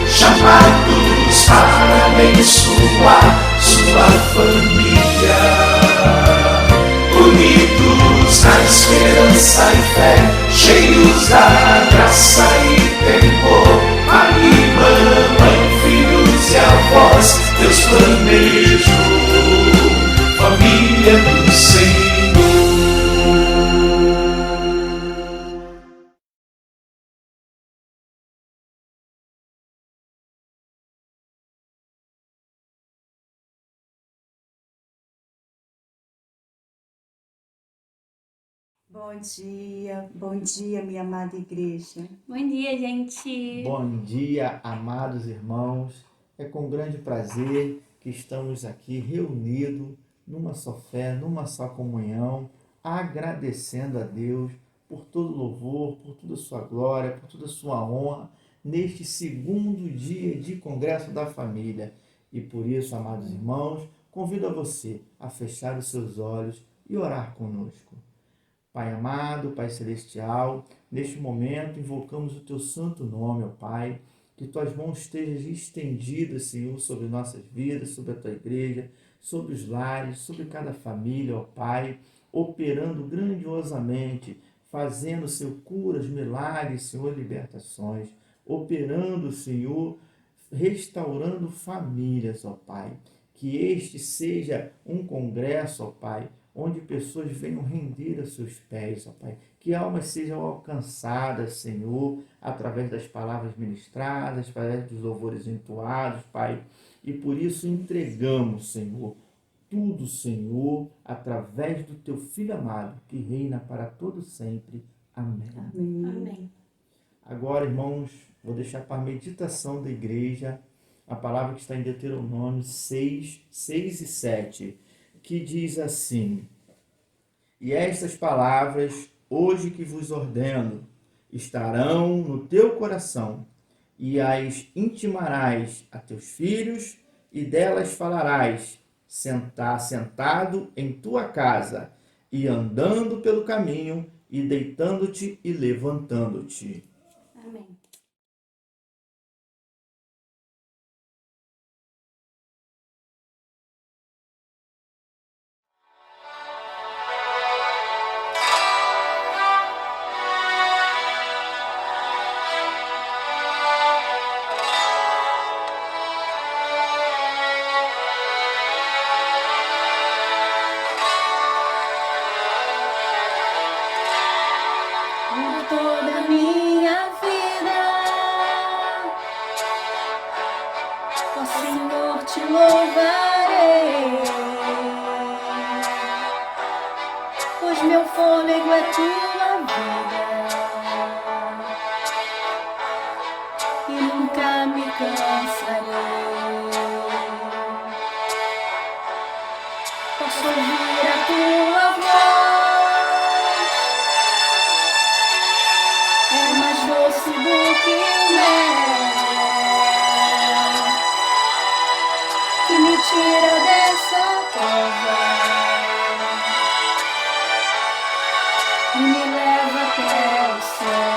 chamados para abençoar sua família, unidos na esperança e fé, cheios da graça e temor. Pai, mamãe, filhos e avós, Deus planejou família do Senhor. Bom dia, minha amada igreja. Bom dia, gente. Bom dia, amados irmãos. É com grande prazer que estamos aqui reunidos numa só fé, numa só comunhão, agradecendo a Deus por todo louvor, por toda a sua glória, por toda a sua honra, neste segundo dia de Congresso da Família. E por isso, amados irmãos, convido a você a fechar os seus olhos e orar conosco. Pai amado, Pai celestial, neste momento invocamos o teu santo nome, ó Pai, que tuas mãos estejam estendidas, Senhor, sobre nossas vidas, sobre a tua igreja, sobre os lares, sobre cada família, ó Pai, operando grandiosamente, fazendo, Senhor, curas, milagres, Senhor, libertações, operando, Senhor, restaurando famílias, ó Pai. Que este seja um congresso, ó Pai, onde pessoas venham render a seus pés, ó Pai. Que almas sejam alcançadas, Senhor, através das palavras ministradas, através dos louvores entoados, Pai. E por isso entregamos, Senhor, tudo, Senhor, através do Teu Filho amado, que reina para todo sempre. Amém. Amém. Agora, irmãos, vou deixar para a meditação da igreja a palavra que está em Deuteronômio 6 e 7, que diz assim: e estas palavras, hoje que vos ordeno, estarão no teu coração, e as intimarás a teus filhos, e delas falarás, sentado em tua casa, e andando pelo caminho, e deitando-te e levantando-te. Amém. Toda minha vida, ó Senhor, te louvarei, pois meu fôlego é tua vida e nunca me cansarei. Posso ouvir a tua voz, é mais doce do que o mel, que me tira dessa cova e me leva até o céu.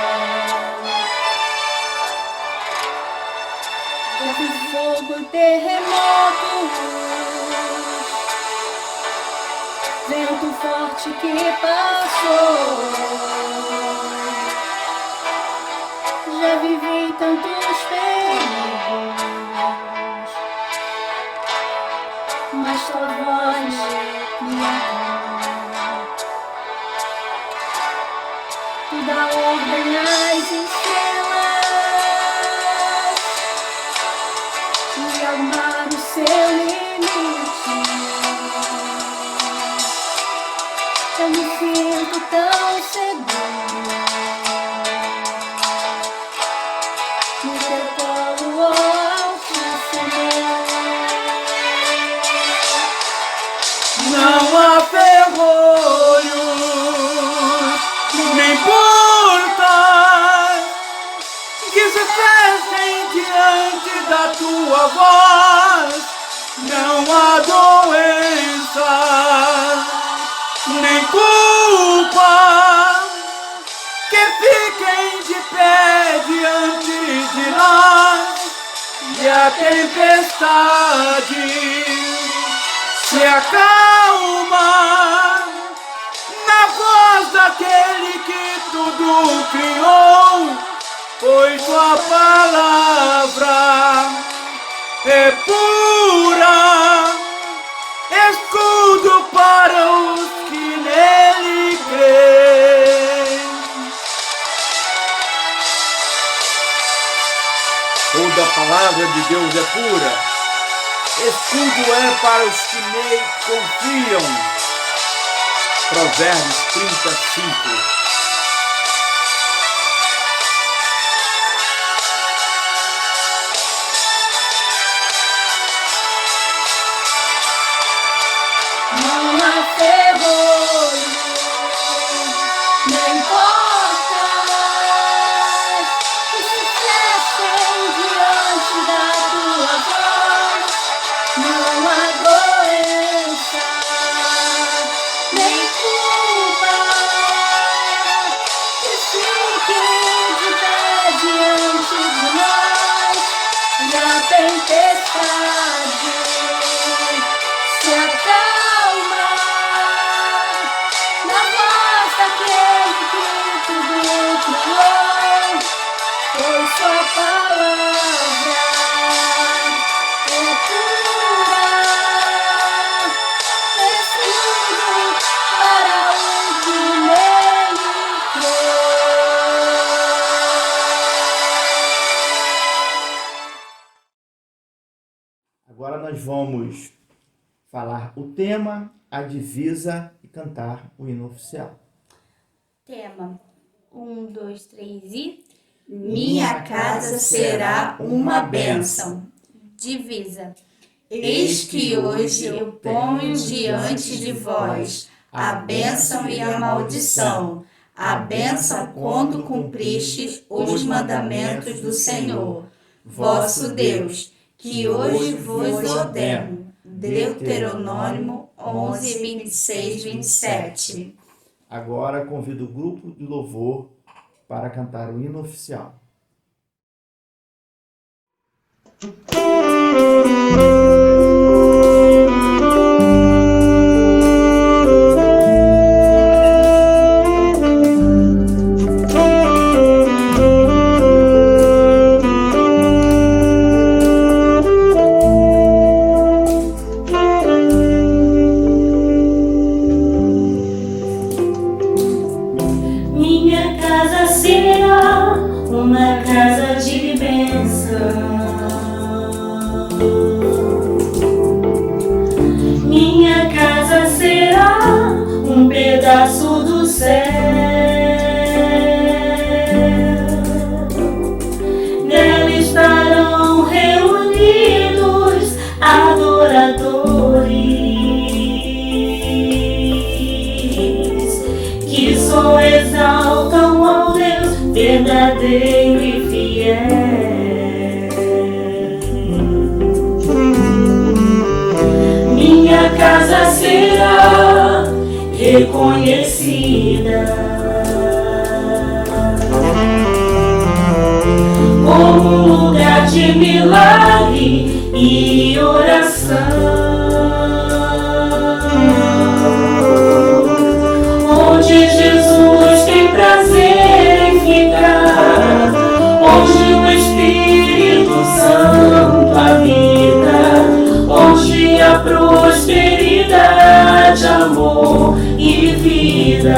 Já vi fogo e terremotos, vento forte que passou. Já vivi tantos perigos, mas tua voz me amou. Tu dá ordem às estrelas e ao mar o seu limite. Eu me sinto tão seguro no teu colo, ó Altíssimo. Não há ferrolhos, nem portas que se fechem diante da tua voz. Não há doença, nem culpa que fiquem de pé diante de nós. a tempestade se acalma na voz daquele que tudo criou, pois sua palavra é pura, escudo para os que nele creem. Toda a palavra de Deus é pura, escudo é para os que nele confiam. Provérbios 35. Não há ferrolho, nem portas que se fechem diante da tua voz. Não há doença, nem culpa que fiquem de pé diante de nós. E a tempestade se acalma na voz daquele que tudo criou, pois sua palavra é pura, escudo para o que nele crê. Agora nós vamos falar o tema, a divisa e cantar o hino oficial. Tema 1, 2, 3 e Minha casa será uma bênção. divisa. Eis que hoje eu ponho diante de vós a bênção e a maldição. A bênção quando cumpristes os mandamentos do Senhor, vosso Deus, que hoje vos ordeno. Deuteronômio 11, 26, 27. Agora convido o grupo de louvor para cantar o hino oficial. Minha casa será uma casa de bênção. Minha casa será um pedaço do céu. Nela estarão reunidos adoradores que só exaltam ao Deus verdadeiro e fiel. Minha casa será reconhecida como um lugar de milagre e oração, onde Jesus tem prazer em ficar, onde o Espírito Santo habita, onde a prosperidade, amor e vida.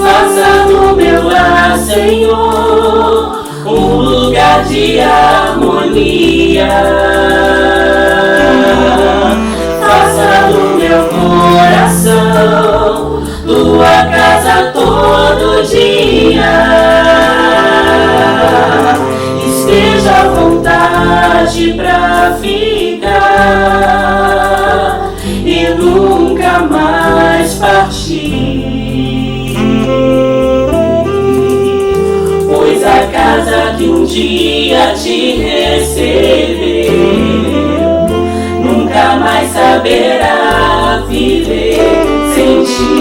Faça do meu lar, Senhor, um lugar de harmonia. Faça do meu coração tua casa todo dia. Esteja à vontade pra ficar e nunca mais partir. Pois a casa que um dia te recebeu nunca mais saberá viver sem ti.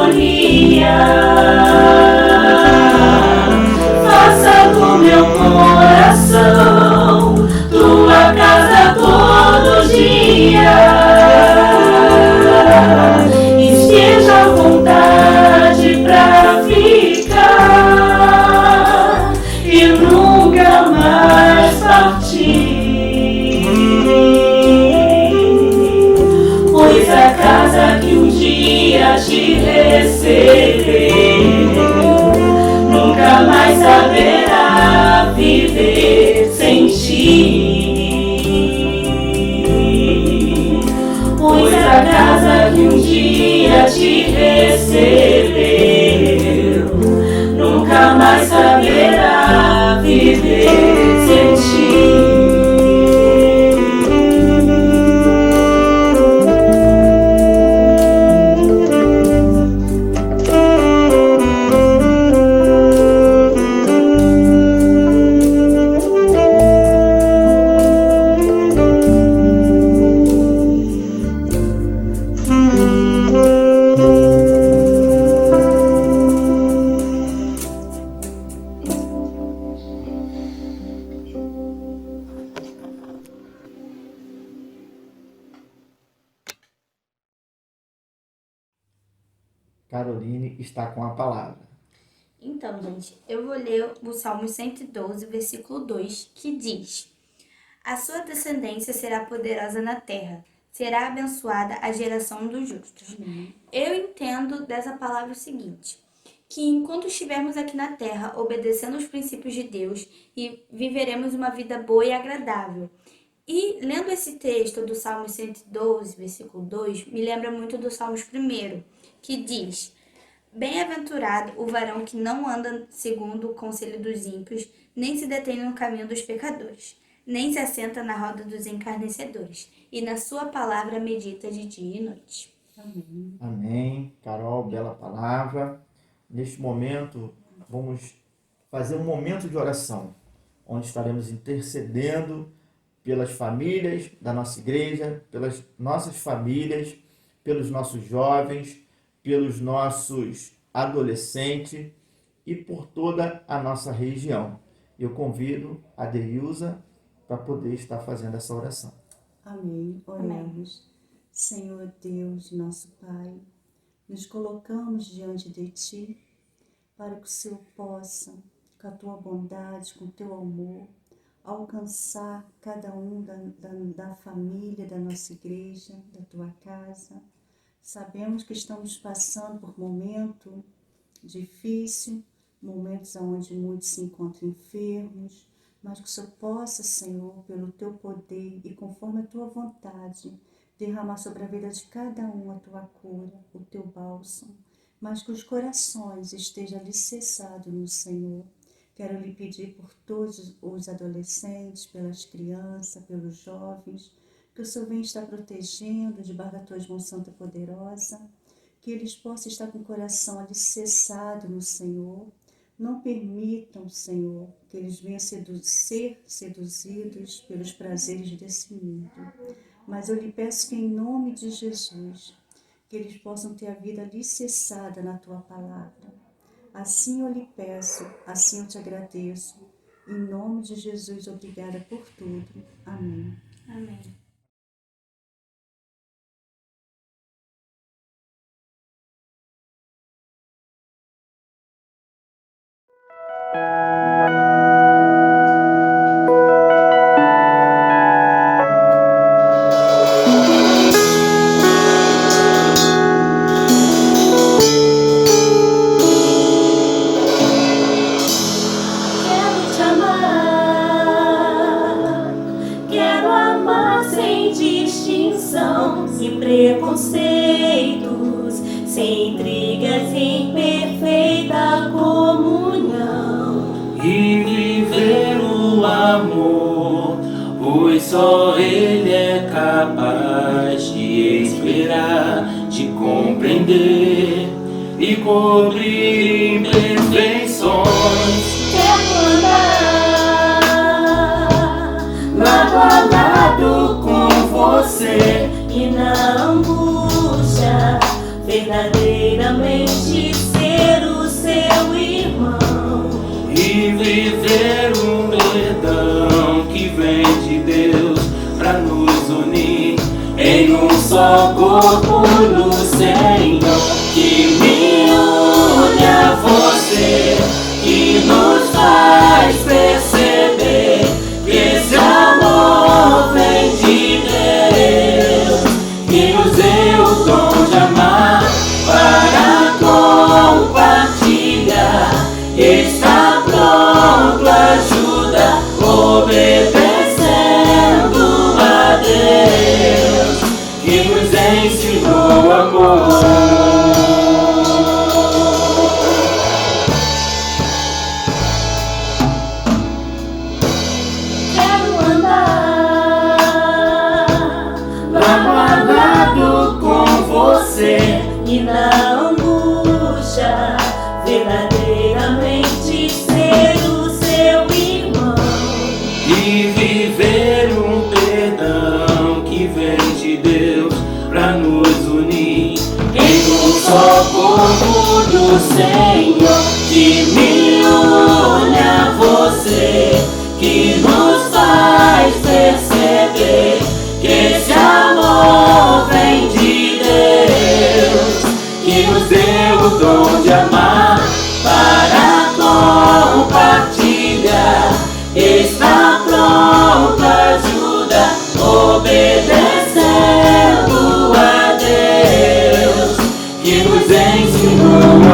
harmonia. Faça do meu coração tua casa todo dia. Esteja à vontade pra ficar e nunca mais partir. Pois a casa que um dia te recebeu nunca mais saberá viver sem ti. Pois a casa que um dia te recebeu nunca mais saberá viver sem ti. Caroline está com a palavra. Então, gente, eu vou ler o Salmo 112, versículo 2, que diz: A sua descendência será poderosa na terra, será abençoada a geração dos justos. Eu entendo dessa palavra o seguinte, que enquanto estivermos aqui na terra, obedecendo os princípios de Deus, e viveremos uma vida boa e agradável. E lendo esse texto do Salmo 112, versículo 2, me lembra muito do Salmos 1, que diz: Bem-aventurado o varão que não anda segundo o conselho dos ímpios, nem se detém no caminho dos pecadores, nem se assenta na roda dos escarnecedores, e na sua palavra medita de dia e noite. Amém. Amém. Carol, bela palavra. Neste momento, vamos fazer um momento de oração, onde estaremos intercedendo pelas famílias da nossa igreja, pelas nossas famílias, pelos nossos jovens, pelos nossos adolescentes e por toda a nossa região. Eu convido a Deilza para poder estar fazendo essa oração. Amém. Oremos. Senhor Deus, nosso Pai, nos colocamos diante de Ti para que o Senhor possa, com a Tua bondade, com o Teu amor, alcançar cada um da família, da nossa igreja, da Tua casa. Sabemos que estamos passando por momento difícil, momentos onde muitos se encontram enfermos, mas que o Senhor possa, Senhor, pelo Teu poder e conforme a Tua vontade, derramar sobre a vida de cada um a Tua cura, o Teu bálsamo, mas que os corações estejam alicerçados no Senhor. Quero lhe pedir por todos os adolescentes, pelas crianças, pelos jovens, que o Senhor venha estar protegendo debaixo da Tua mão santa poderosa, que eles possam estar com o coração alicerçado no Senhor. Não permitam, Senhor, que eles venham ser seduzidos pelos prazeres desse mundo. Mas eu lhe peço que, em nome de Jesus, que eles possam ter a vida alicerçada na Tua palavra. Assim eu lhe peço, assim eu te agradeço. Em nome de Jesus, obrigada por tudo. Amém. Amém. Sem preconceitos, sem intrigas, em perfeita comunhão. E viver o amor, pois só Ele é capaz de esperar, de compreender e cobrir imperfeições. Quero andar lado a lado com você, e na angústia verdadeira verdadeiramente ser o seu irmão e viver um perdão que vem de Deus pra nos unir em um só corpo no Senhor, que me une a você, que nos faz perceber que esse amor vem de Deus, que nos deu o dom de amar para compartilhar. Está pronto, ajuda, obedecendo a Deus, que nos ensinou amor. Quero andar lado a lado com você e na angústia verdadeiramente ser o seu irmão E viver um perdão que vem de Deus pra nos unir em um só corpo do Senhor, que me une a você, que nos faz perceber que esse amor vem de Deus, que nos deu o dom de amar para compartilhar. Está pronto, ajuda, obedecendo a Deus, que nos ensinou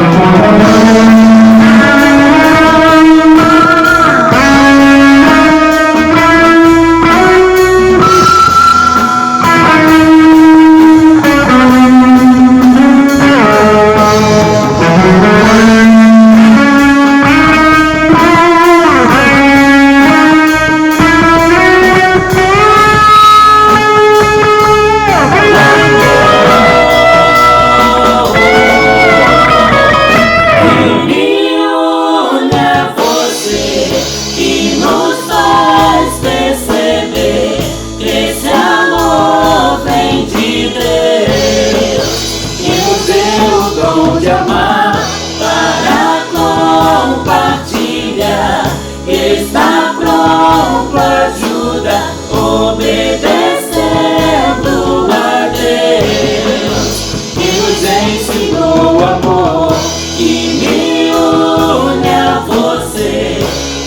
de amar para compartilhar. Está pronto, ajuda, obedecendo a Deus, que nos ensinou amor, que me une a você,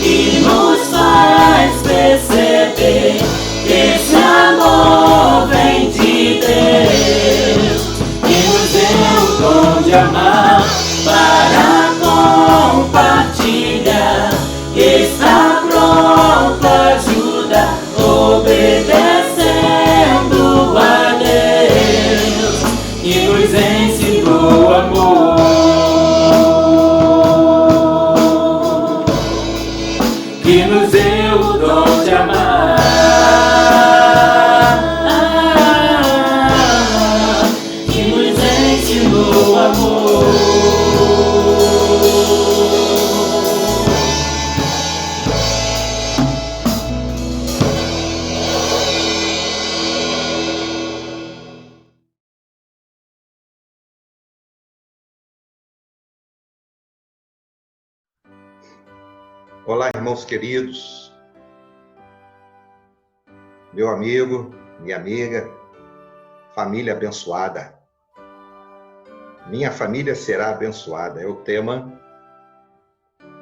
que nos faz perceber que esse amor vem de Deus, que nos deu o dom de amar para compartilhar. Está pronto, ajuda, obedecendo a Deus, que nos ensinou amor, que nos deu o dom de amar, que nos ensinou amor. Olá, irmãos queridos, meu amigo, minha amiga, família abençoada. Minha família será abençoada, é o tema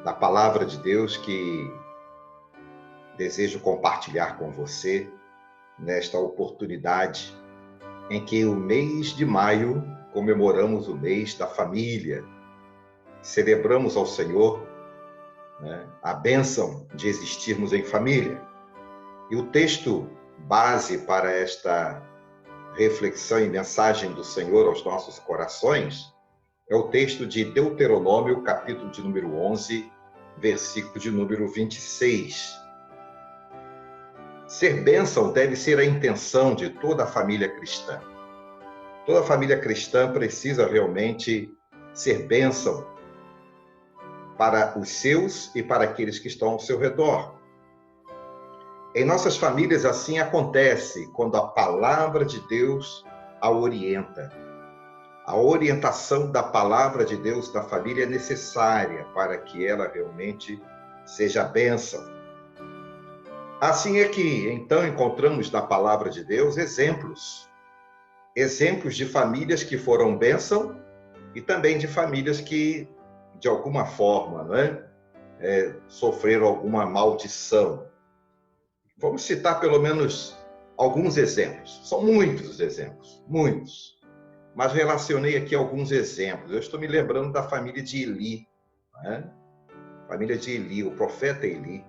da palavra de Deus que desejo compartilhar com você nesta oportunidade em que o mês de maio comemoramos o mês da família. Celebramos ao Senhor a bênção de existirmos em família. E o texto base para esta reflexão e mensagem do Senhor aos nossos corações é o texto de Deuteronômio, capítulo de número 11, versículo de número 26. Ser bênção deve ser a intenção de toda a família cristã. Toda família cristã precisa realmente ser bênção para os seus e para aqueles que estão ao seu redor. Em nossas famílias assim acontece quando a palavra de Deus a orienta. A orientação da palavra de Deus da família é necessária para que ela realmente seja bênção. Assim é que, então, encontramos na palavra de Deus exemplos de famílias que foram bênção e também de famílias que, de alguma forma, sofreram alguma maldição. Vamos citar pelo menos alguns exemplos. São muitos os exemplos, muitos. Mas relacionei aqui alguns exemplos. Eu estou me lembrando da família de Eli, família de Eli, o profeta Eli,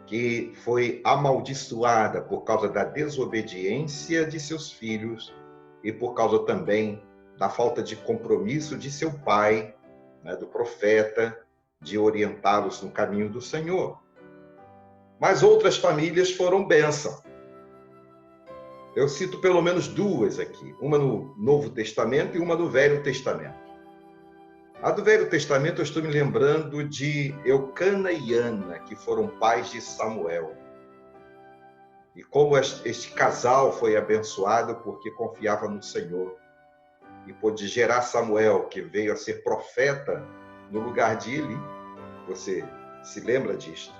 que foi amaldiçoada por causa da desobediência de seus filhos e por causa também da falta de compromisso de seu pai, do profeta, de orientá-los no caminho do Senhor. Mas outras famílias foram bênção. Eu cito pelo menos duas aqui, uma no Novo Testamento e uma no Velho Testamento. A do Velho Testamento eu estou me lembrando de Eucana e Ana, que foram pais de Samuel. E como este casal foi abençoado porque confiava no Senhor. E pôde gerar Samuel, que veio a ser profeta no lugar de Eli. Você se lembra disto?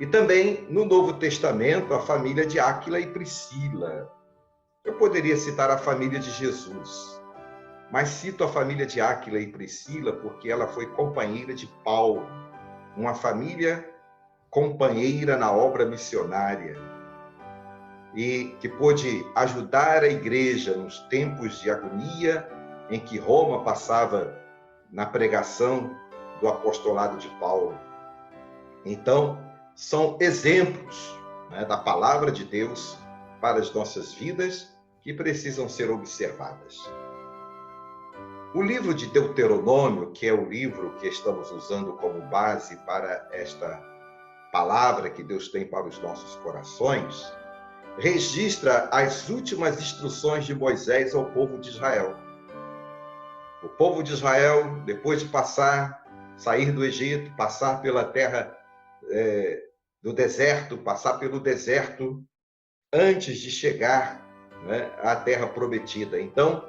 E também no Novo Testamento, a família de Áquila e Priscila. Eu poderia citar a família de Jesus, mas cito a família de Áquila e Priscila porque ela foi companheira de Paulo, uma família companheira na obra missionária e que pôde ajudar a igreja nos tempos de agonia em que Roma passava na pregação do apostolado de Paulo. Então, são exemplos da palavra de Deus para as nossas vidas que precisam ser observadas. O livro de Deuteronômio, que é o livro que estamos usando como base para esta palavra que Deus tem para os nossos corações, registra as últimas instruções de Moisés ao povo de Israel. O povo de Israel, depois de sair do Egito, passar pela terra do deserto, passar pelo deserto antes de chegar à terra prometida. Então,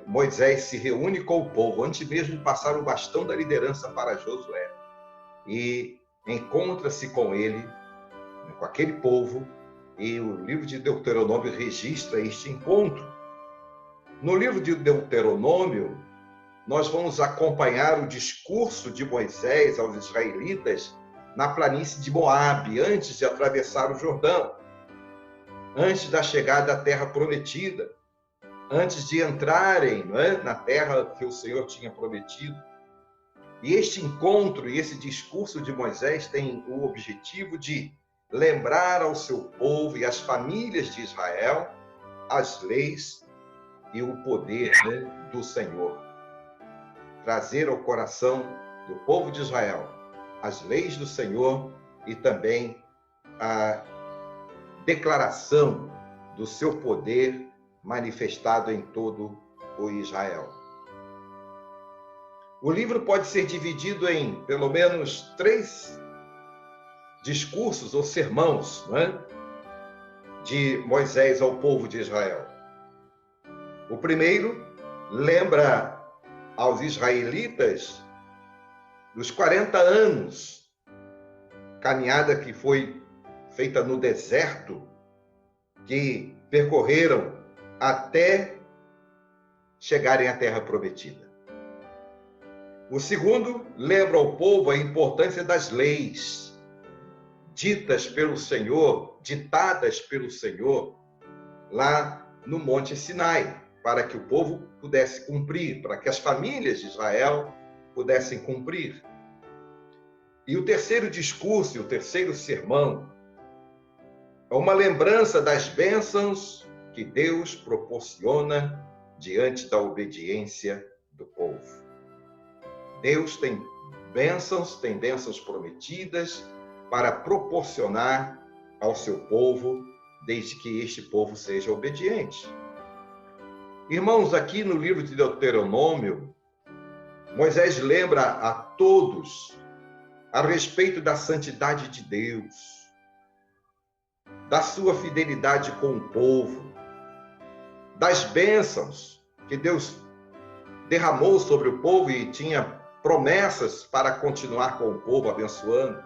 Moisés se reúne com o povo, antes mesmo de passar o bastão da liderança para Josué, e encontra-se com ele, com aquele povo, e o livro de Deuteronômio registra este encontro. No livro de Deuteronômio, nós vamos acompanhar o discurso de Moisés aos israelitas na planície de Moabe, antes de atravessar o Jordão, antes da chegada à terra prometida, antes de entrarem na terra que o Senhor tinha prometido. E este encontro e esse discurso de Moisés tem o objetivo de lembrar ao seu povo e às famílias de Israel as leis e o poder do Senhor. Trazer ao coração do povo de Israel as leis do Senhor e também a declaração do seu poder manifestado em todo o Israel. O livro pode ser dividido em pelo menos 3 discursos ou sermãos, de Moisés ao povo de Israel. O primeiro lembra aos israelitas dos 40 anos, caminhada que foi feita no deserto, que percorreram até chegarem à terra prometida. O segundo lembra ao povo a importância das leis ditas pelo Senhor, ditadas pelo Senhor, lá no Monte Sinai, para que o povo pudesse cumprir, para que as famílias de Israel pudessem cumprir. E o terceiro discurso, o terceiro sermão, é uma lembrança das bênçãos que Deus proporciona diante da obediência do povo. Deus tem bênçãos prometidas para proporcionar ao seu povo, desde que este povo seja obediente. Irmãos, aqui no livro de Deuteronômio, Moisés lembra a todos a respeito da santidade de Deus, da sua fidelidade com o povo, das bênçãos que Deus derramou sobre o povo e tinha promessas para continuar com o povo, abençoando.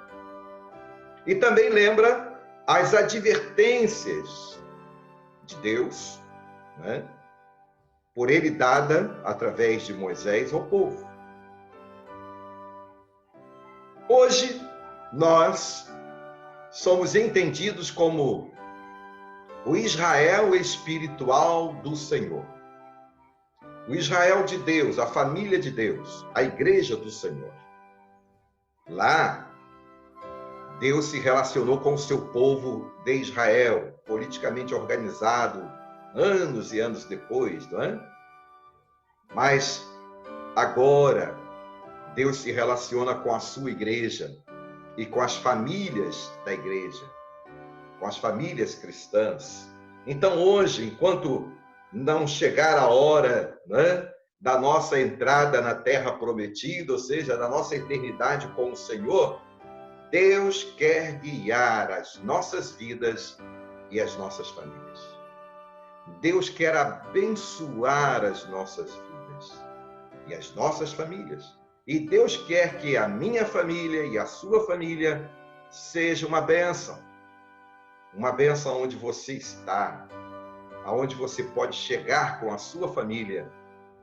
E também lembra as advertências de Deus, né, por ele dada através de Moisés ao povo. Hoje, nós somos entendidos como o Israel espiritual do Senhor. O Israel de Deus, a família de Deus, a igreja do Senhor. Lá, Deus se relacionou com o seu povo de Israel, politicamente organizado, anos e anos depois, não é? Mas agora, Deus se relaciona com a sua igreja e com as famílias da igreja, com as famílias cristãs. Então hoje, enquanto não chegar a hora, né, da nossa entrada na terra prometida, ou seja, da nossa eternidade com o Senhor, Deus quer guiar as nossas vidas e as nossas famílias. Deus quer abençoar as nossas vidas e as nossas famílias. E Deus quer que a minha família e a sua família seja uma bênção onde você está, aonde você pode chegar com a sua família,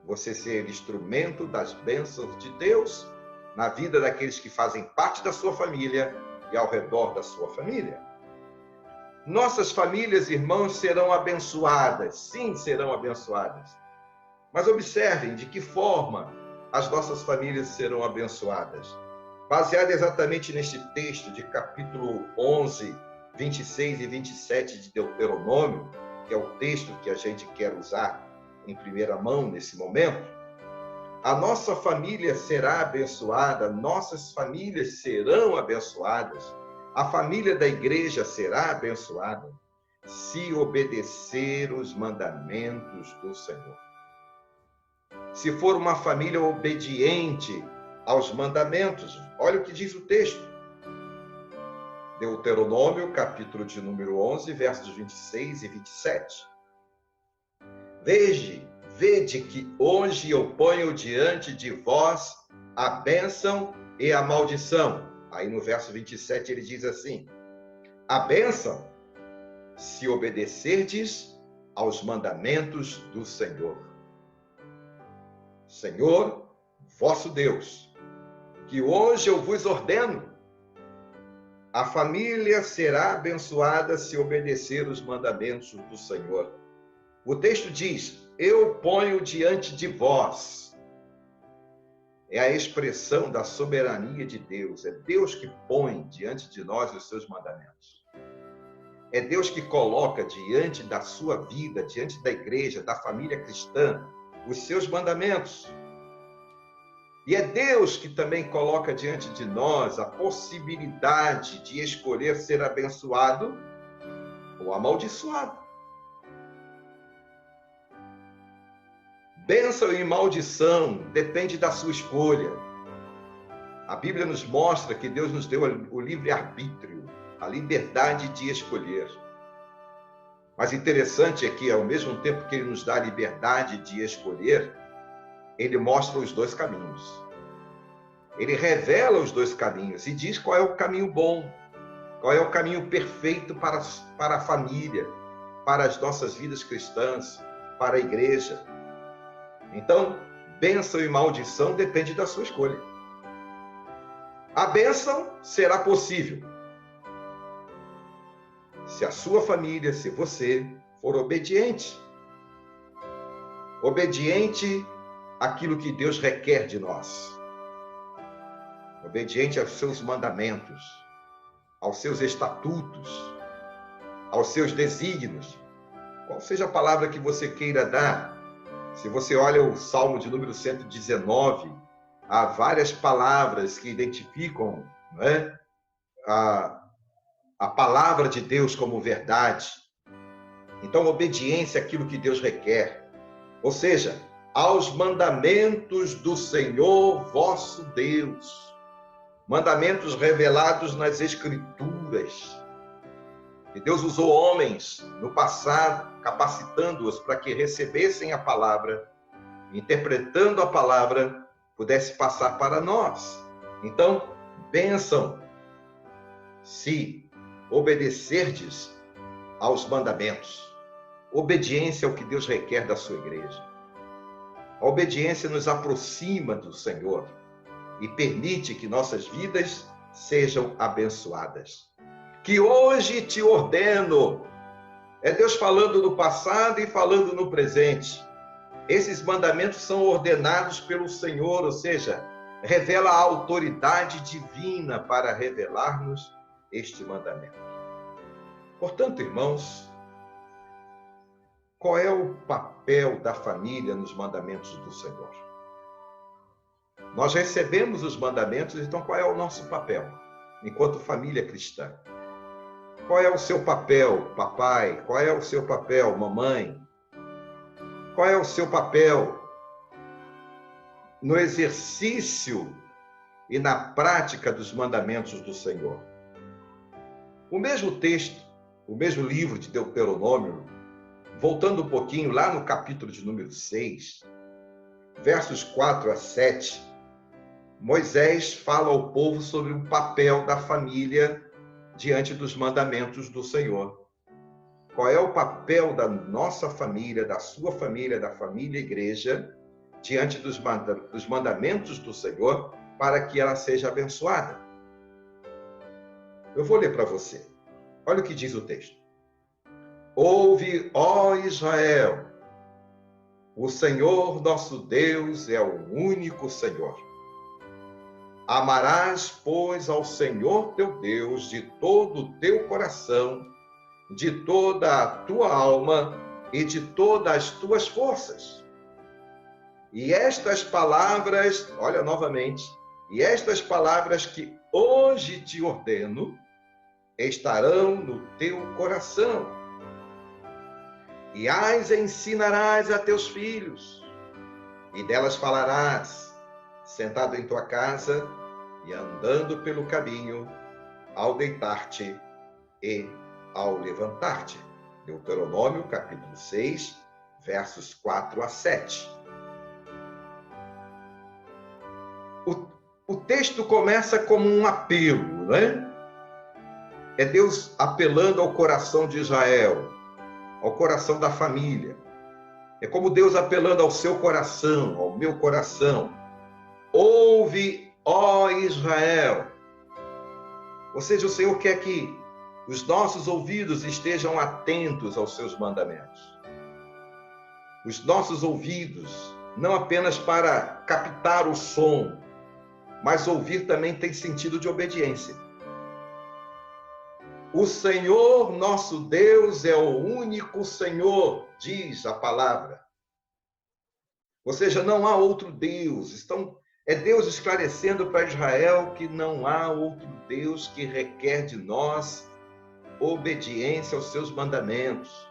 você ser instrumento das bênçãos de Deus na vida daqueles que fazem parte da sua família e ao redor da sua família. Nossas famílias, irmãos, serão abençoadas, sim, serão abençoadas. Mas observem de que forma as nossas famílias serão abençoadas. Baseado exatamente neste texto de capítulo 11, 26 e 27 de Deuteronômio, que é o texto que a gente quer usar em primeira mão nesse momento, a nossa família será abençoada, nossas famílias serão abençoadas, a família da igreja será abençoada, se obedecer os mandamentos do Senhor. Se for uma família obediente aos mandamentos, olha o que diz o texto. Deuteronômio, capítulo de número 11, versos 26 e 27. Vede que hoje eu ponho diante de vós a bênção e a maldição. Aí no verso 27 ele diz assim: a bênção, se obedecerdes aos mandamentos do Senhor. Senhor, vosso Deus, que hoje eu vos ordeno, a família será abençoada se obedecer os mandamentos do Senhor. O texto diz, eu ponho diante de vós. É a expressão da soberania de Deus. É Deus que põe diante de nós os seus mandamentos. É Deus que coloca diante da sua vida, diante da igreja, da família cristã, os seus mandamentos. E é Deus que também coloca diante de nós a possibilidade de escolher ser abençoado ou amaldiçoado. Bênção e maldição depende da sua escolha. A Bíblia nos mostra que Deus nos deu o livre-arbítrio, a liberdade de escolher. Mas interessante é que, ao mesmo tempo que Ele nos dá a liberdade de escolher, Ele mostra os dois caminhos. Ele revela os dois caminhos e diz qual é o caminho bom, qual é o caminho perfeito para a família, para as nossas vidas cristãs, para a igreja. Então, bênção e maldição depende da sua escolha. A bênção será possível se a sua família, se você for obediente. Obediente àquilo que Deus requer de nós. Obediente aos seus mandamentos, aos seus estatutos, aos seus desígnios. Qual seja a palavra que você queira dar. Se você olha o Salmo de número 119, há várias palavras que identificam, não é, a palavra de Deus como verdade. Então, obediência àquilo que Deus requer. Ou seja, aos mandamentos do Senhor vosso Deus. Mandamentos revelados nas Escrituras. E Deus usou homens no passado, capacitando-os para que recebessem a palavra interpretando a palavra, pudesse passar para nós. Então, bênção se obedecerdes aos mandamentos. Obediência é o que Deus requer da sua igreja. A obediência nos aproxima do Senhor e permite que nossas vidas sejam abençoadas. Que hoje te ordeno. É Deus falando no passado e falando no presente. Esses mandamentos são ordenados pelo Senhor, ou seja, revela a autoridade divina para revelar-nos este mandamento. Portanto, irmãos, qual é o papel da família nos mandamentos do Senhor? Nós recebemos os mandamentos, então qual é o nosso papel enquanto família cristã? Qual é o seu papel, papai? Qual é o seu papel, mamãe? Qual é o seu papel no exercício e na prática dos mandamentos do Senhor? O mesmo texto, o mesmo livro de Deuteronômio, voltando um pouquinho lá no capítulo de número 6, versos 4 a 7, Moisés fala ao povo sobre o papel da família diante dos mandamentos do Senhor. Qual é o papel da nossa família, da sua família, da família igreja, diante dos mandamentos do Senhor, para que ela seja abençoada? Eu vou ler para você. Olha o que diz o texto. Ouve, ó Israel, o Senhor nosso Deus é o único Senhor. Amarás, pois, ao Senhor teu Deus de todo o teu coração, de toda a tua alma e de todas as tuas forças. E estas palavras, olha novamente, e estas palavras que hoje te ordeno, estarão no teu coração. E as ensinarás a teus filhos, e delas falarás, sentado em tua casa e andando pelo caminho, ao deitar-te e ao levantar-te. Deuteronômio, capítulo 6, versos 4 a 7. O texto começa como um apelo, né? É Deus apelando ao coração de Israel, ao coração da família. É como Deus apelando ao seu coração, ao meu coração. Ouve, ó Israel. Ou seja, o Senhor quer que os nossos ouvidos estejam atentos aos seus mandamentos. Os nossos ouvidos, não apenas para captar o som, mas ouvir também tem sentido de obediência. O Senhor nosso Deus é o único Senhor, diz a palavra. Ou seja, não há outro Deus. É Deus esclarecendo para Israel que não há outro Deus que requer de nós obediência aos seus mandamentos.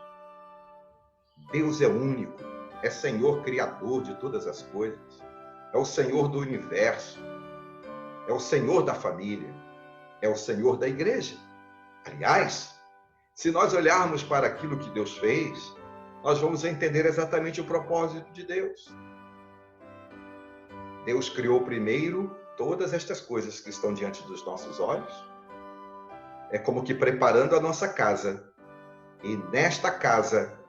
Deus é único, é Senhor criador de todas as coisas, é o Senhor do universo, é o Senhor da família, é o Senhor da igreja. Aliás, se nós olharmos para aquilo que Deus fez, nós vamos entender exatamente o propósito de Deus. Deus criou primeiro todas estas coisas que estão diante dos nossos olhos. É como que preparando a nossa casa. E nesta casa,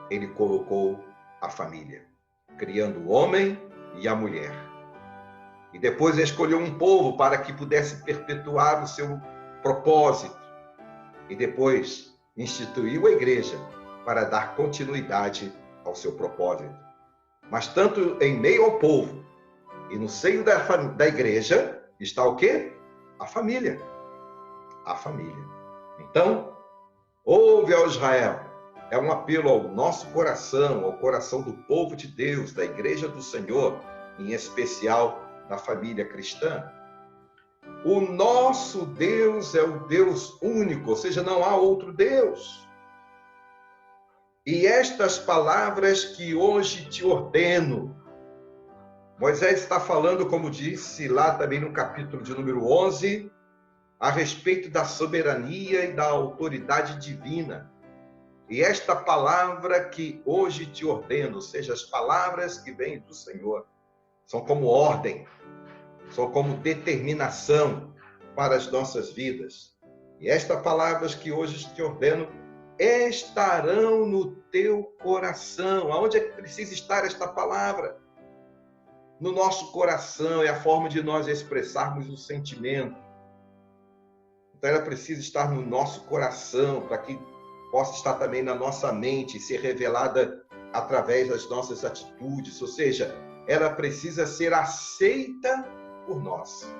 Ele colocou a família, criando o homem e a mulher. E depois escolheu um povo para que pudesse perpetuar o seu propósito. E depois instituiu a igreja para dar continuidade ao seu propósito. Mas tanto em meio ao povo e no seio da igreja está o quê? A família. A família. Então, ouve, ó Israel, é um apelo ao nosso coração, ao coração do povo de Deus, da igreja do Senhor, em especial da família cristã. O nosso Deus é o Deus único, ou seja, não há outro Deus. E estas palavras que hoje te ordeno, Moisés está falando, como disse lá também no capítulo de número 11, a respeito da soberania e da autoridade divina. E esta palavra que hoje te ordeno, ou seja, as palavras que vêm do Senhor, são como ordem, são como determinação para as nossas vidas. E estas palavras que hoje te ordeno estarão no teu coração. Aonde é que precisa estar esta palavra? No nosso coração, é a forma de nós expressarmos o sentimento. Então ela precisa estar no nosso coração, para que possa estar também na nossa mente, ser revelada através das nossas atitudes. Ou seja, ela precisa ser aceita por nós,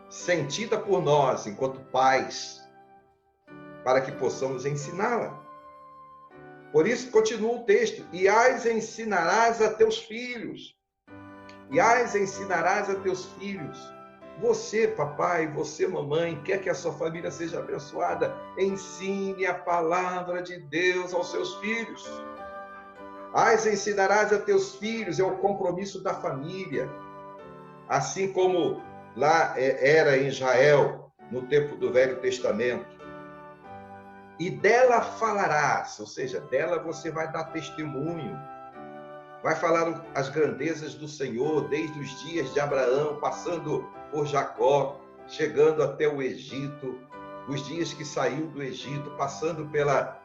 sentida por nós, enquanto pais, para que possamos ensiná-la. Por isso, continua o texto: e as ensinarás a teus filhos. E as ensinarás a teus filhos. Você, papai, você, mamãe, quer que a sua família seja abençoada? Ensine a palavra de Deus aos seus filhos. As ensinarás a teus filhos, é o compromisso da família. Assim como lá era em Israel, no tempo do Velho Testamento. E dela falarás, ou seja, dela você vai dar testemunho. Vai falar as grandezas do Senhor, desde os dias de Abraão, passando por Jacó, chegando até o Egito, os dias que saiu do Egito, passando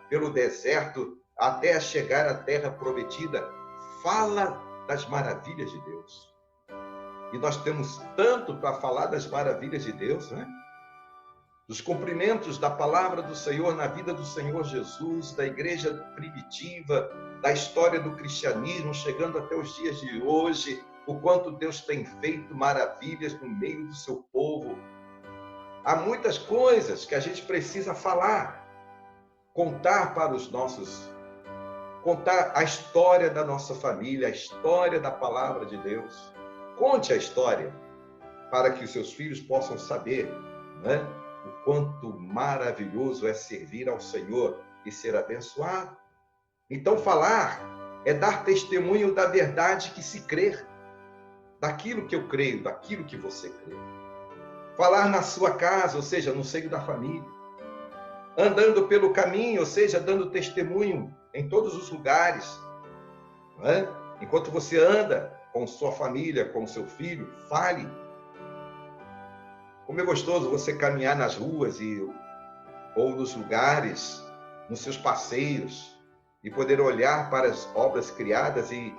pelo deserto, até chegar à terra prometida. Fala das maravilhas de Deus. E nós temos tanto para falar das maravilhas de Deus, né? Dos cumprimentos da palavra do Senhor na vida do Senhor Jesus, da igreja primitiva, da história do cristianismo, chegando até os dias de hoje, o quanto Deus tem feito maravilhas no meio do seu povo. Há muitas coisas que a gente precisa falar, contar para os nossos, contar a história da nossa família, a história da palavra de Deus. Conte a história, para que os seus filhos possam saber, né, o quanto maravilhoso é servir ao Senhor e ser abençoado. Então, falar é dar testemunho da verdade que se crê, daquilo que eu creio, daquilo que você crê. Falar na sua casa, ou seja, no seio da família. Andando pelo caminho, ou seja, dando testemunho em todos os lugares. Não é? Enquanto você anda com sua família, com seu filho, fale. Como é gostoso você caminhar nas ruas ou nos lugares, nos seus passeios, e poder olhar para as obras criadas e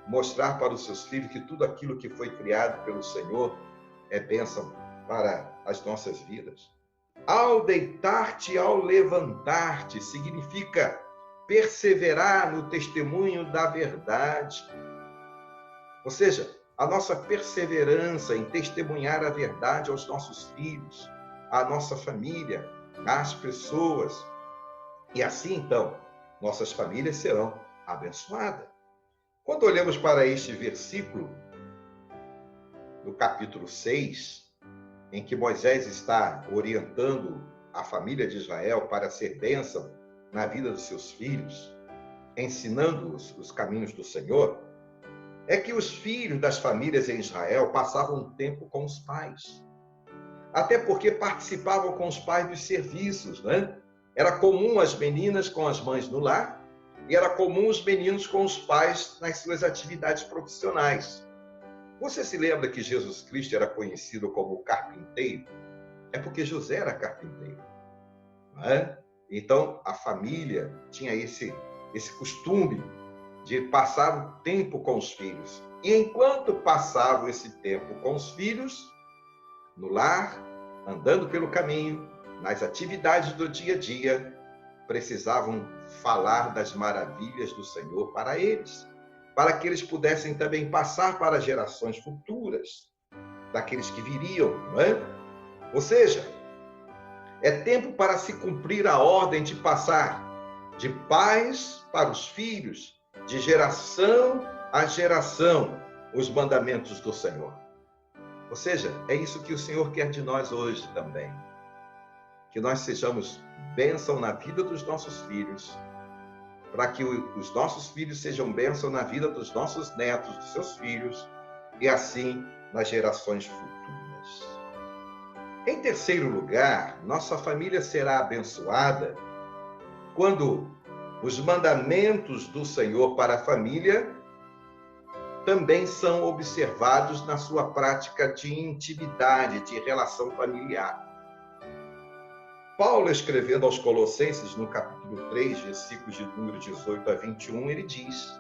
mostrar para os seus filhos que tudo aquilo que foi criado pelo Senhor é bênção para as nossas vidas. Ao deitar-te e ao levantar-te, significa perseverar no testemunho da verdade. Ou seja, a nossa perseverança em testemunhar a verdade aos nossos filhos, à nossa família, às pessoas. E assim, então, nossas famílias serão abençoadas. Quando olhamos para este versículo, no capítulo 6, em que Moisés está orientando a família de Israel para ser bênção na vida dos seus filhos, ensinando-os os caminhos do Senhor, é que os filhos das famílias em Israel passavam tempo com os pais. Até porque participavam com os pais dos serviços, né? Era comum as meninas com as mães no lar e era comum os meninos com os pais nas suas atividades profissionais. Você se lembra que Jesus Cristo era conhecido como carpinteiro? É porque José era carpinteiro, não é? Então, a família tinha esse costume de passar o tempo com os filhos. E enquanto passavam esse tempo com os filhos, no lar, andando pelo caminho, nas atividades do dia a dia, precisavam falar das maravilhas do Senhor para eles, para que eles pudessem também passar para gerações futuras, daqueles que viriam, não é? Ou seja, é tempo para se cumprir a ordem de passar de pais para os filhos, de geração a geração, os mandamentos do Senhor. Ou seja, é isso que o Senhor quer de nós hoje também. Que nós sejamos bênção na vida dos nossos filhos, para que os nossos filhos sejam bênção na vida dos nossos netos, dos seus filhos, e assim nas gerações futuras. Em terceiro lugar, nossa família será abençoada quando os mandamentos do Senhor para a família também são observados na sua prática de intimidade, de relação familiar. Paulo, escrevendo aos Colossenses, no capítulo 3, versículos de número 18 a 21, ele diz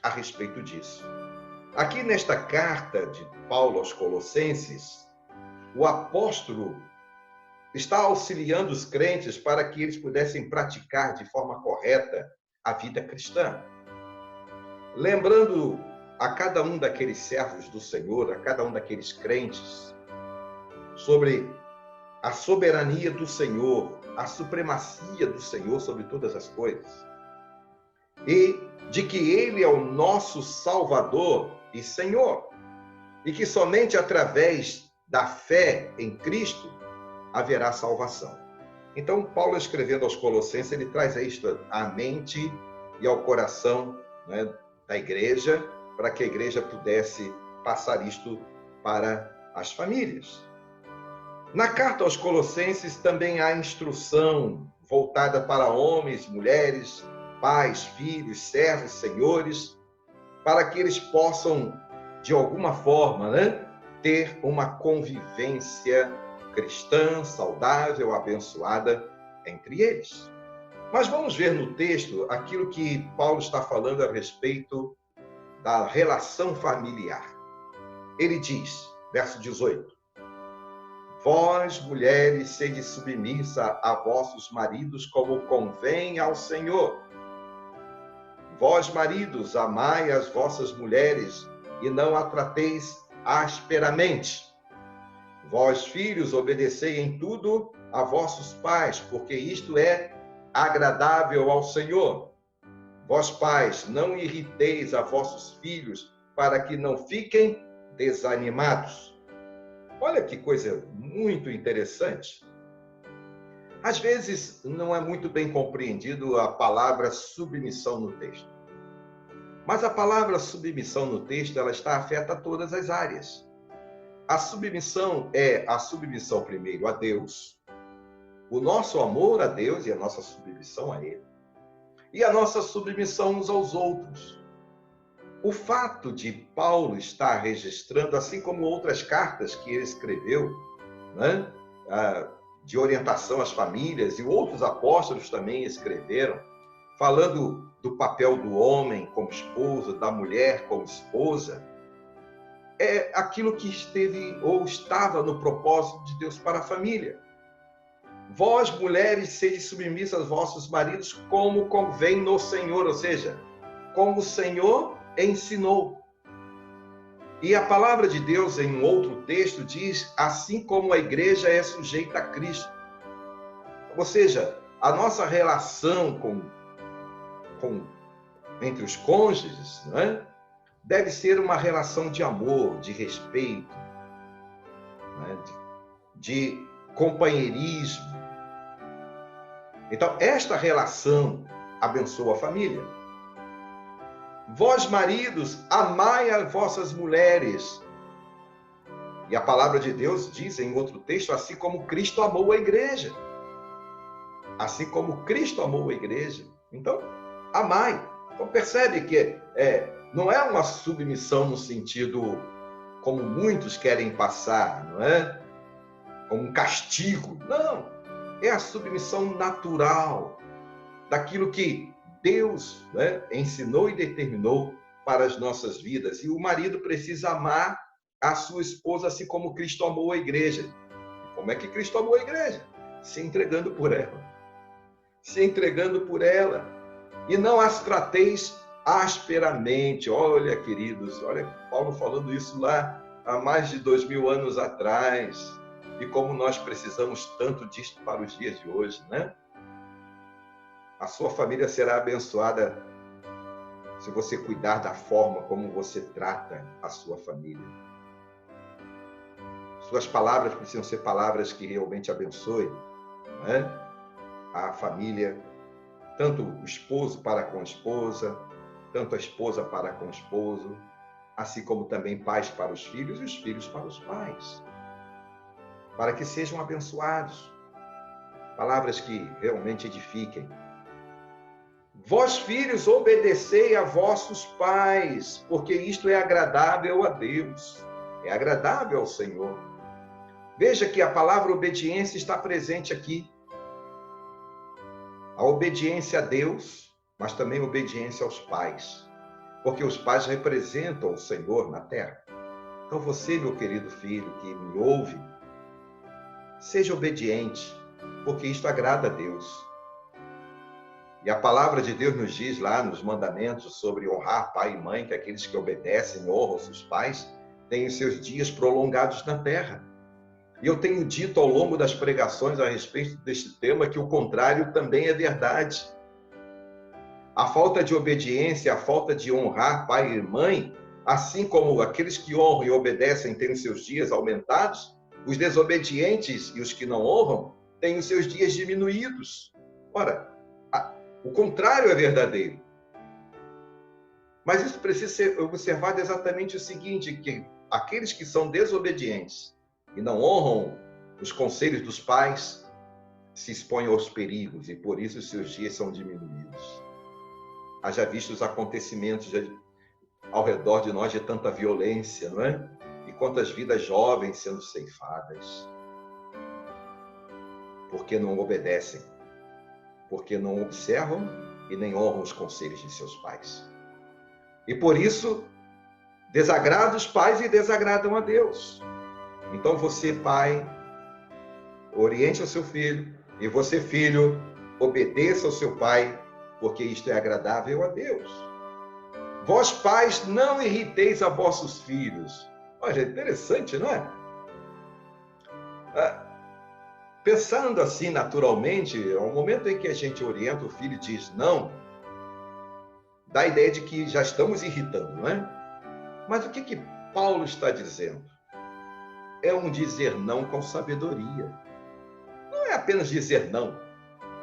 a respeito disso. Aqui nesta carta de Paulo aos Colossenses, o apóstolo está auxiliando os crentes para que eles pudessem praticar de forma correta a vida cristã. Lembrando a cada um daqueles servos do Senhor, a cada um daqueles crentes, sobre a soberania do Senhor, a supremacia do Senhor sobre todas as coisas, e de que Ele é o nosso Salvador e Senhor, e que somente através da fé em Cristo haverá salvação. Então, Paulo, escrevendo aos Colossenses, ele traz isto à mente e ao coração, né, da igreja, para que a igreja pudesse passar isto para as famílias. Na carta aos Colossenses também há instrução voltada para homens, mulheres, pais, filhos, servos, senhores, para que eles possam, de alguma forma, né, ter uma convivência cristã, saudável, abençoada entre eles. Mas vamos ver no texto aquilo que Paulo está falando a respeito da relação familiar. Ele diz, verso 18: Vós, mulheres, sede submissa a vossos maridos como convém ao Senhor. Vós, maridos, amai as vossas mulheres e não a trateis asperamente. Vós, filhos, obedecei em tudo a vossos pais, porque isto é agradável ao Senhor. Vós, pais, não irriteis a vossos filhos, para que não fiquem desanimados. Olha que coisa muito interessante. Às vezes, não é muito bem compreendido a palavra submissão no texto. Mas a palavra submissão no texto, ela está afeta a todas as áreas. A submissão é a submissão primeiro a Deus, o nosso amor a Deus e a nossa submissão a Ele, e a nossa submissão uns aos outros. O fato de Paulo estar registrando, assim como outras cartas que ele escreveu, né, de orientação às famílias, e outros apóstolos também escreveram, falando do papel do homem como esposo, da mulher como esposa, é aquilo que esteve ou estava no propósito de Deus para a família. Vós, mulheres, sede submissas aos vossos maridos como convém no Senhor, ou seja, como o Senhor ensinou. E a palavra de Deus, em um outro texto, diz, assim como a igreja é sujeita a Cristo. Ou seja, a nossa relação entre os cônjuges, né, deve ser uma relação de amor, de respeito, né, de companheirismo. Então, esta relação abençoa a família. Vós, maridos, amai as vossas mulheres. E a palavra de Deus diz em outro texto, assim como Cristo amou a igreja. Assim como Cristo amou a igreja. Então, amai. Então, percebe que não é uma submissão no sentido como muitos querem passar, não é? Como um castigo. Não. É a submissão natural daquilo que Deus, né, ensinou e determinou para as nossas vidas. E o marido precisa amar a sua esposa assim como Cristo amou a igreja. Como é que Cristo amou a igreja? Se entregando por ela. Se entregando por ela. E não as trateis asperamente. Olha, queridos, olha Paulo falando isso lá há mais de 2000 anos atrás. E como nós precisamos tanto disso para os dias de hoje, né? A sua família será abençoada se você cuidar da forma como você trata a sua família. Suas palavras precisam ser palavras que realmente abençoem, né, a família, tanto o esposo para com a esposa, tanto a esposa para com o esposo, assim como também pais para os filhos e os filhos para os pais, para que sejam abençoados. Palavras que realmente edifiquem. Vós, filhos, obedecei a vossos pais, porque isto é agradável a Deus, é agradável ao Senhor. Veja que a palavra obediência está presente aqui. A obediência a Deus, mas também a obediência aos pais, porque os pais representam o Senhor na terra. Então você, meu querido filho, que me ouve, seja obediente, porque isto agrada a Deus. E a palavra de Deus nos diz lá nos mandamentos sobre honrar pai e mãe, que aqueles que obedecem, honram seus pais, têm os seus dias prolongados na terra. E eu tenho dito ao longo das pregações a respeito deste tema que o contrário também é verdade. A falta de obediência, a falta de honrar pai e mãe, assim como aqueles que honram e obedecem têm os seus dias aumentados, os desobedientes e os que não honram têm os seus dias diminuídos. Ora, o contrário é verdadeiro. Mas isso precisa ser observado exatamente o seguinte, que aqueles que são desobedientes e não honram os conselhos dos pais se expõem aos perigos e por isso os seus dias são diminuídos. Haja visto os acontecimentos ao redor de nós de tanta violência, não é? E quantas vidas jovens sendo ceifadas. Porque não obedecem, porque não observam e nem honram os conselhos de seus pais. E por isso, desagradam os pais e desagradam a Deus. Então você, pai, oriente o seu filho, e você, filho, obedeça ao seu pai, porque isto é agradável a Deus. Vós, pais, não irriteis a vossos filhos. Olha, interessante, não é? Pensando assim naturalmente, ao momento em que a gente orienta o filho e diz não, dá a ideia de que já estamos irritando, não é? Mas o que Paulo está dizendo? É um dizer não com sabedoria. Não é apenas dizer não,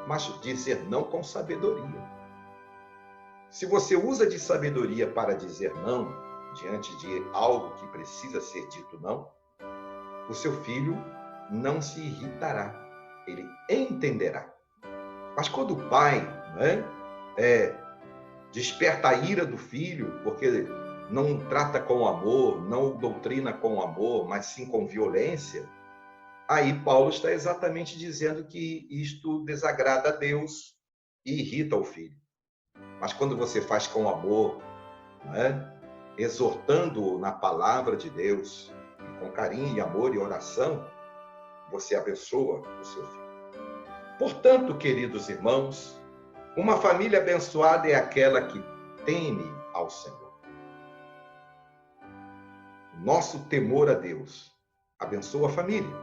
mas dizer não com sabedoria. Se você usa de sabedoria para dizer não, diante de algo que precisa ser dito não, o seu filho não se irritará, ele entenderá. Mas quando o pai, desperta a ira do filho, porque não trata com amor, não doutrina com amor, mas sim com violência, aí Paulo está exatamente dizendo que isto desagrada a Deus e irrita o filho. Mas quando você faz com amor, exortando-o na palavra de Deus, com carinho e amor e oração, você abençoa o seu filho. Portanto, queridos irmãos, uma família abençoada é aquela que teme ao Senhor. Nosso temor a Deus abençoa a família.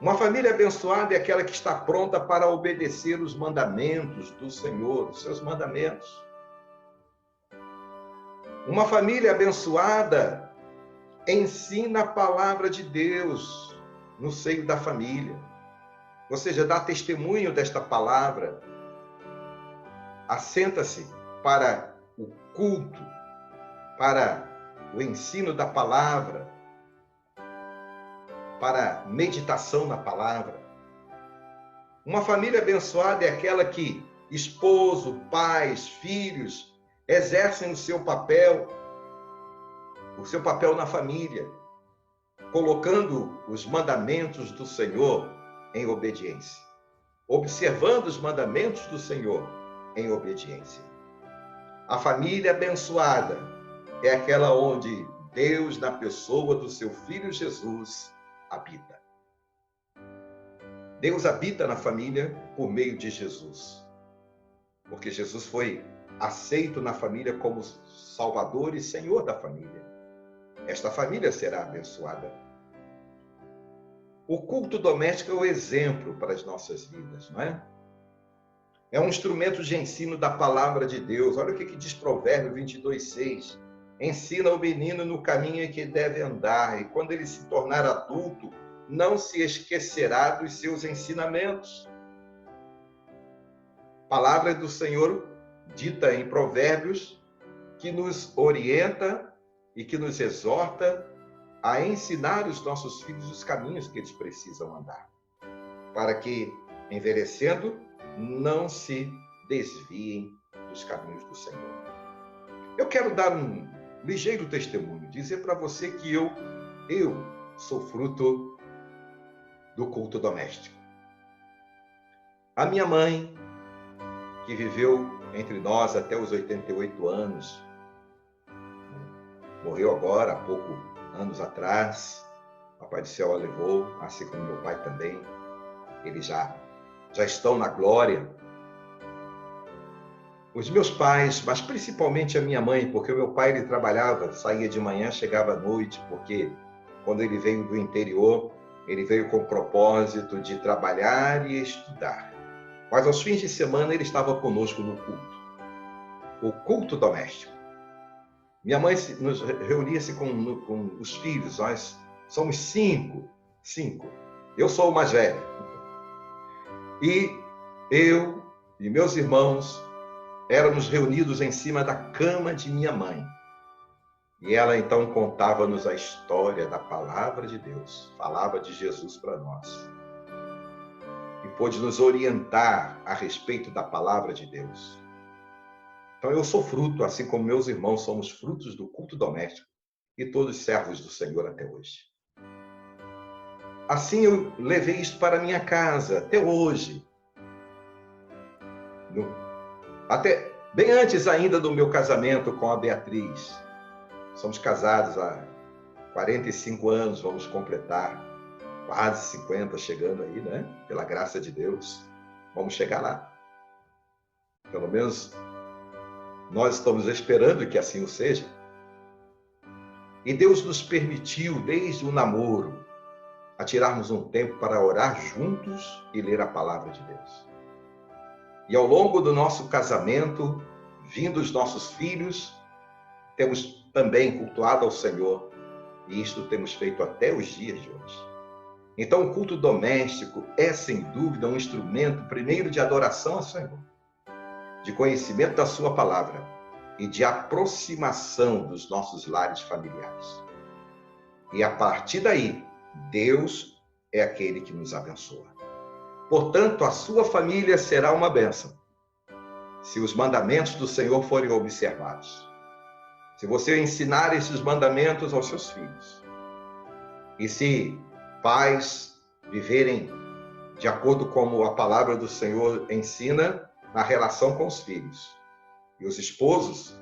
Uma família abençoada é aquela que está pronta para obedecer os mandamentos do Senhor, os seus mandamentos. Uma família abençoada ensina a palavra de Deus no seio da família. Ou seja, dá testemunho desta palavra. Assenta-se para o culto, para o ensino da palavra, para meditação na palavra. Uma família abençoada é aquela que esposo, pais, filhos exercem o seu papel na família, colocando os mandamentos do Senhor em obediência, observando os mandamentos do Senhor em obediência. A família abençoada é aquela onde Deus, na pessoa do seu Filho Jesus, habita. Deus habita na família por meio de Jesus, porque Jesus foi aceito na família como Salvador e Senhor da família. Esta família será abençoada. O culto doméstico é o exemplo para as nossas vidas, não é? É um instrumento de ensino da palavra de Deus. Olha o que diz Provérbios 22:6. Ensina o menino no caminho em que deve andar, e quando ele se tornar adulto, não se esquecerá dos seus ensinamentos. Palavra do Senhor dita em Provérbios, que nos orienta e que nos exorta a ensinar os nossos filhos os caminhos que eles precisam andar, para que, envelhecendo, não se desviem dos caminhos do Senhor. Eu quero dar um ligeiro testemunho, dizer para você que eu sou fruto do culto doméstico. A minha mãe, que viveu entre nós até os 88 anos, morreu agora, há poucos anos atrás. O Papai do Céu a levou, assim como meu pai também. Eles já estão na glória. Os meus pais, mas principalmente a minha mãe, porque o meu pai ele trabalhava, saía de manhã, chegava à noite, porque quando ele veio do interior, ele veio com o propósito de trabalhar e estudar. Mas aos fins de semana ele estava conosco no culto, o culto doméstico. Minha mãe nos reunia-se com os filhos, nós somos cinco. Eu sou o mais velho. E eu e meus irmãos éramos reunidos em cima da cama de minha mãe. E ela então contava-nos a história da palavra de Deus, falava de Jesus para nós. E pôde nos orientar a respeito da palavra de Deus. Então eu sou fruto, assim como meus irmãos somos frutos do culto doméstico e todos servos do Senhor até hoje. Assim eu levei isso para minha casa até hoje. Até bem antes ainda do meu casamento com a Beatriz. Somos casados há 45 anos, vamos completar quase 50, chegando aí, né? Pela graça de Deus, vamos chegar lá. Pelo menos nós estamos esperando que assim o seja. E Deus nos permitiu, desde o namoro, a tirarmos um tempo para orar juntos e ler a palavra de Deus. E ao longo do nosso casamento, vindo os nossos filhos, temos também cultuado ao Senhor. E isto temos feito até os dias de hoje. Então, o culto doméstico é, sem dúvida, um instrumento, primeiro, de adoração ao Senhor, de conhecimento da sua palavra e de aproximação dos nossos lares familiares. E a partir daí, Deus é aquele que nos abençoa. Portanto, a sua família será uma bênção, se os mandamentos do Senhor forem observados. Se você ensinar esses mandamentos aos seus filhos, e se pais viverem de acordo com a palavra do Senhor ensina na relação com os filhos, e os esposos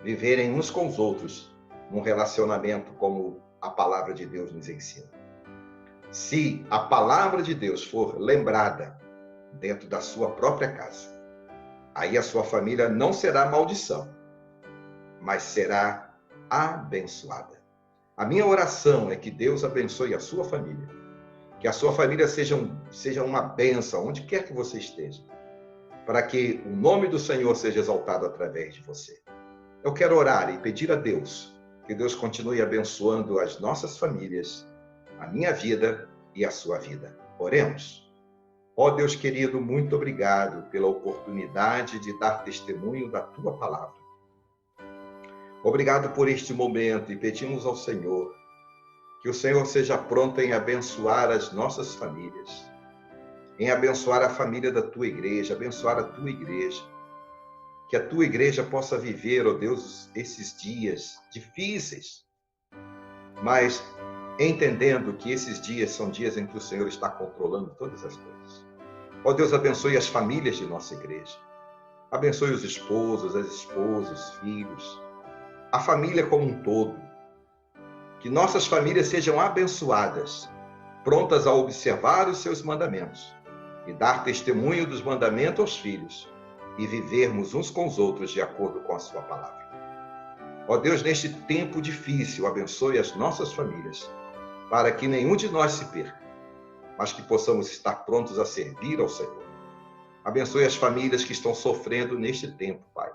viverem uns com os outros num relacionamento como a palavra de Deus nos ensina. Se a palavra de Deus for lembrada dentro da sua própria casa, aí a sua família não será maldição, mas será abençoada. A minha oração é que Deus abençoe a sua família, que a sua família seja uma bênção, onde quer que você esteja, para que o nome do Senhor seja exaltado através de você. Eu quero orar e pedir a Deus que Deus continue abençoando as nossas famílias, a minha vida e a sua vida. Oremos. Ó Deus querido, muito obrigado pela oportunidade de dar testemunho da tua palavra. Obrigado por este momento e pedimos ao Senhor que o Senhor seja pronto em abençoar as nossas famílias, em abençoar a família da tua igreja, abençoar a tua igreja, que a tua igreja possa viver, ó Deus, esses dias difíceis, mas entendendo que esses dias são dias em que o Senhor está controlando todas as coisas. Ó Deus, abençoe as famílias de nossa igreja, abençoe os esposos, as esposas, os filhos, a família como um todo, que nossas famílias sejam abençoadas, prontas a observar os seus mandamentos e dar testemunho dos mandamentos aos filhos e vivermos uns com os outros de acordo com a sua palavra. Ó Deus, neste tempo difícil, abençoe as nossas famílias, para que nenhum de nós se perca, mas que possamos estar prontos a servir ao Senhor. Abençoe as famílias que estão sofrendo neste tempo, Pai,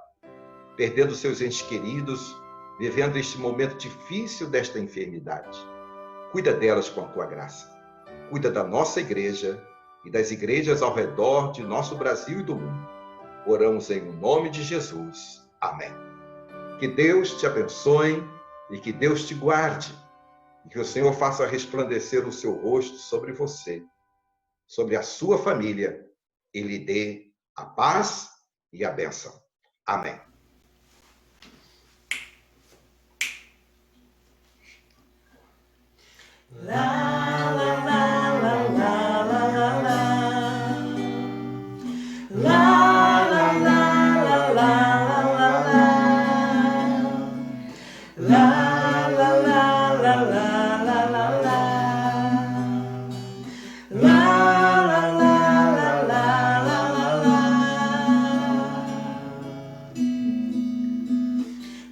perdendo seus entes queridos, vivendo este momento difícil desta enfermidade. Cuida delas com a tua graça. Cuida da nossa igreja e das igrejas ao redor de nosso Brasil e do mundo. Oramos em nome de Jesus. Amém. Que Deus te abençoe e que Deus te guarde. E que o Senhor faça resplandecer o seu rosto sobre você, sobre a sua família, e lhe dê a paz e a bênção. Amém.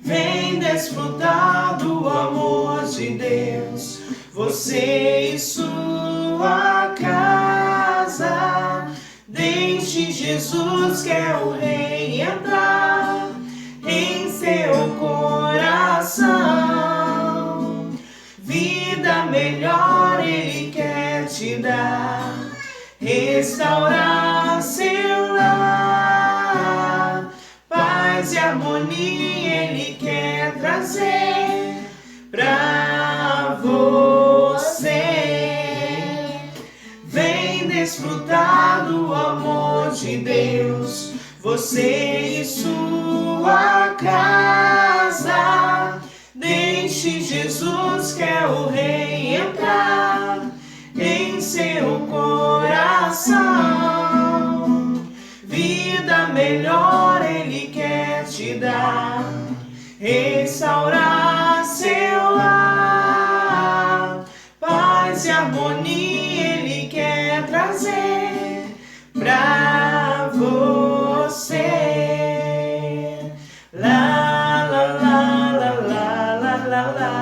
Vem desfrutar do amor de Deus, você e sua casa. Deixe Jesus, que é o Rei, entrar em seu coração. Vida melhor Ele quer te dar, restaurar seu lar. Paz e harmonia Ele quer trazer pra você. Vem desfrutar do amor de Deus, você e sua casa. Deixe Jesus, que é o Rei, entrar em seu coração. Vida melhor Ele quer te dar, restaurar seu lar. Paz e harmonia Ele quer trazer pra você. Lá, lá, lá, lá, lá, lá, lá, lá.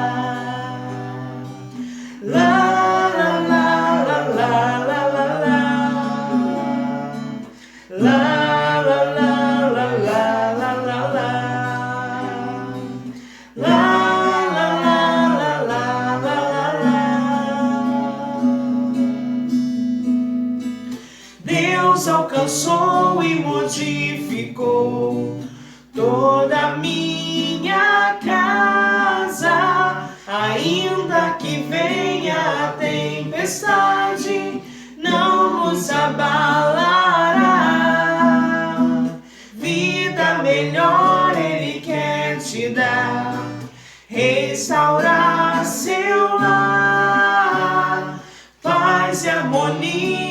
Lá, lá, lá, lá, lá, lá, lá, lá. La la la la la la la la. La la la la la la la. Deus alcançou e modificou toda a minha casa. Ainda que venha a tempestade, não nos abalará. Vida melhor Ele quer te dar, restaurar seu lar. Paz e harmonia